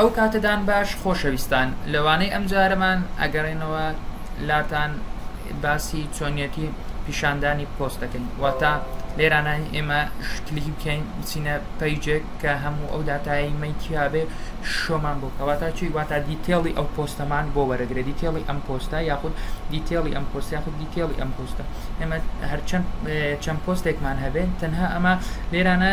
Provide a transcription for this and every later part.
ئەو کاتەدان باش خۆشەویستان لەوانەی ئەم جارەمان ئەگەڕێنەوە لاتان باسی چۆنیەتی پیشاندانی پۆست دەکەین واتە لێرانە ئێمە کلیکی بکەین بچینە پەیجێک کە هەموو ئەو داتایی مەیتیابێ شۆمان بۆ کەواتە چی واتە دیتێڵی ئەو پۆستەمان بۆ وەرەگرێت دیتێڵی ئەم پۆستە یاخود دیتێڵی ئەم پۆست یاخود دیتێڵی ئەم پۆستە ئێمە چەند پۆستێکمان هەبێت تەنها ئەمە لێرانە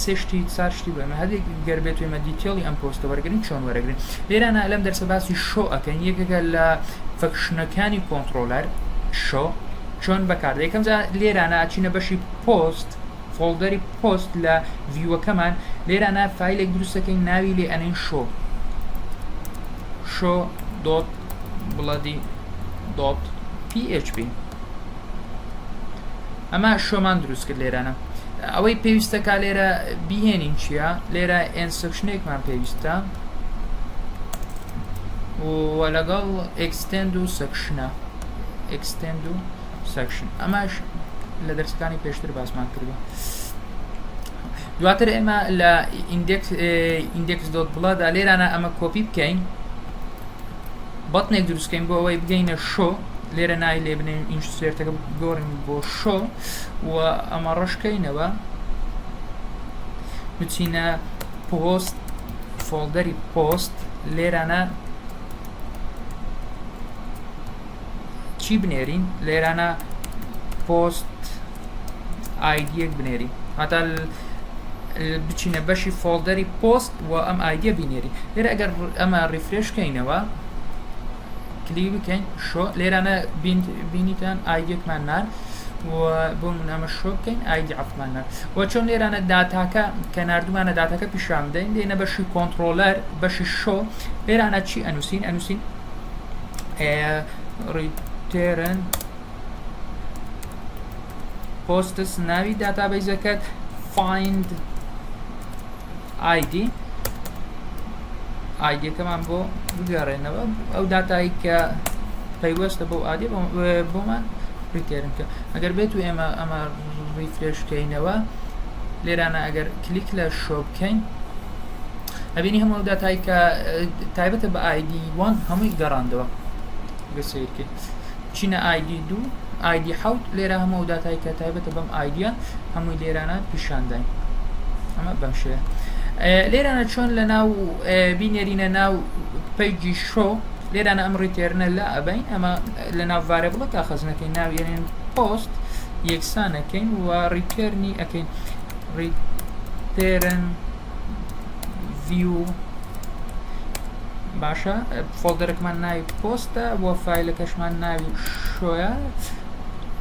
سێشتی چارشتی بۆ ئەمە هەدێک گەربێت ئێمە دیتێڵی ئەم پۆستە وەرگرین چۆن وەرەگرین لێرانە لەم دەرسە باسی شۆ ئەەکەین یەکێکە لە فەکشنەکانی کۆنتڕۆلەر شۆ چۆن بەکاردە یەکەم جا لێرانە ئاچینە بەشی پۆست فۆڵدەری پۆست لە ڤیوەکەمان لێرانە فایلێک دروستەکەین ناوی لێ ئەنەی شۆ دۆت بڵەدی دۆت PHP ئەمە شۆمان دروست کرد لێرانە ئەوەی پێویستەکە لێرە بیهێنین چییە لێرە ئێنسەکشنێکمان پێویستە و لەگەڵ ئەکستێند و سەکشنە ئەکستێند و سەکشن ئەماش لە دەرسەکانی پێشتر باسمان کردوە دواتر ئێمە لە ئیندێکس دۆت بڵەدا لێرانە ئەمە کۆپی بکەین بەتنێک دروستکەین بۆ ئەوەی بگەینە شۆ لێرە نای لێ بنێن ئینش سوێرتەکە گۆڕین بۆ شۆ و ئەمە ڕەشکەینەوە بچینە پۆست فۆڵدەری پۆست لێرانە چی بنێرین لێرانە پۆست ئایدیەک بنێری هەتا بچینە بەشی فۆڵدەری پۆست و ئەم ئایدیە بینێری لێرە ئەگەر ئەمە ڕیفرێشکەینەوە کلی بکەین شۆ لێرانە بینیتان ئایدیەکمان نار و بۆ من ئەمە شۆ بکەین ئایدی عەفمان نار و چۆن لێرانە داتاکە کە نردومانە داتاکە پیشان بدەین لێنە بەشی کۆنتڕۆلەر بەشی شۆ لێرانە چی ئەنووسین ریتێرن پۆستس ناوی داتابیزەکەت find ID ئایدیەکەمان بۆ بگەڕێنەوە ئەو داتایی کە پەیوەستە بۆ ئادی بۆمان ریتێرن کە ئەگەر بێت و ئێمە ئەمە ریفرێشکەینەوە لێرانە ئەگەر کلیک لە شۆ بکەین ئەبینی هەموو داتایی کە تایبەتە بە ID1 هەمووی گەڕاندەوە گەسێرکە چینە ID2 ID7 لێرە هەموو داتایی کە تایبەتە بەم ئایدیە هەمووی لێرانە پیشانداین ئەمە بەم شێوە لێرانە چۆن لە ناو بینێرینە ناو پەیجی شۆ لێرانە ئەم ڕیتێرنە لە ئەبین ئەمە لە ناو ڤارێبڵەکە خەزنەکەین ناوێنین پۆست یەکسانەکەین و ریتێرنی ئەەکەین ریتێرن ڤیو باشە فۆڵدەرێکمان ناوی پۆستە بۆ فایلەکەشمان ناوی شۆیە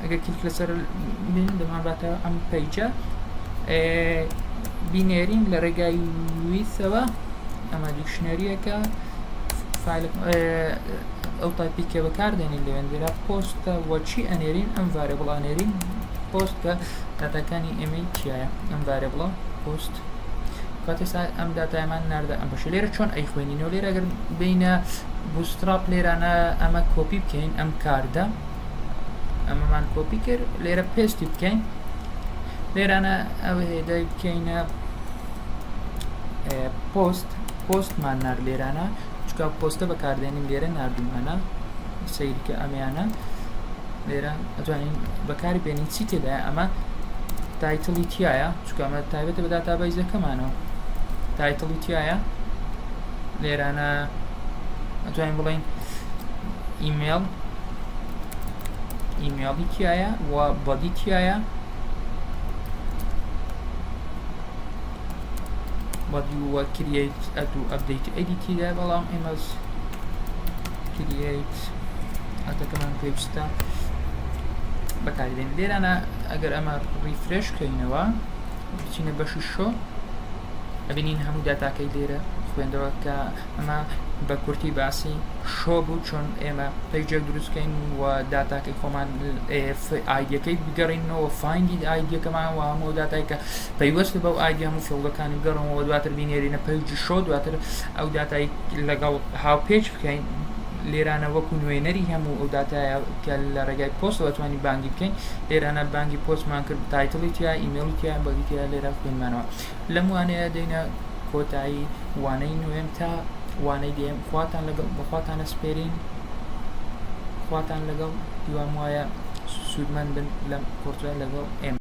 ئەگەر کلیک لەسەر بین دەمانباتە ئەم پەیجە بینێرین لە ڕێگای ویسەوە ئەمە دیکشنەریەکە ئەو تایپیکە بەکاردێنین لەوێندێرا پۆستە وەچی ئەنێرین ئەم ڤارێبڵ ئەنێرین پۆست کە داتاکانی ئێمەی چیایە ئەم ڤارێبڵە پۆست کاتێستا ئەم داتایمان ناردە ئەم بەشە لێرە چۆن ئەیخوێنینەوە لێرە ئەگەر بینە بوستراپ لێرانە ئەمە کۆپی بکەین ئەم کاردە ئەمەمان کۆپی کرد لێرە پێستی بکەین لێرانە ئەوە هێدای بکەینە پۆستمان نار لێرانە چکە پۆستە بەکاردێنین لێرە نردومانە سەیرکە ئەمیانە لێرە ئەتوانین بەکاری بێنین چی تێدایە ئەمە تایتڵی تایە چکە ئەمە تایبەتە بە داتابیزەکەمانەوە تایتڵی تایە لێرانە ئەتوانین بڵین ئیمێڵی تایە و بەدی تایە body و create و update edit دا بەڵام ئێمە create ئەتەکەمان پێویستە بەکاردێن لێرانە ئەگەر ئەمە ریفرێش کەینەوە بچینە بەشی شۆ ئەبینین هەموو داتاکەی لێرە خوێندەوە کە ئەمە بە کورتی باسی شۆ بوو چۆن ئێمە پەیجێک دروستکەین و داتاکەی خۆمان ئایدیەکەی بگەڕینەوە فایندی ئایدیەکەمان و هەموو داتای کە پەیوەستە بەو ئایدی هەموو فیڵدەکانی بگەڕنەوە دواتر بینێرینە پەیجی شۆ دواتر ئەو داتای لەگەڵ هاوپێچ بکەین لێرانە وەکو نوێنەری هەموو ئەو داتایە کە لە ڕێگای پۆست ئەتوانی بانگی بکەین لێرانە بانگی پۆستمان کرد تایتڵی تیا ئیمێڵی تیا بەگی تیا لێرە خوێنمانەوە لەم وانەیە دێنە کۆتایی وانەی نوێم تا وانەی دێم خواتان لەگەڵ بەخواتان ئەسپێرین خواتان لەگەڵ دیوام وایە سوودمەند بن لەم کۆرتە لەگەڵ ئێمە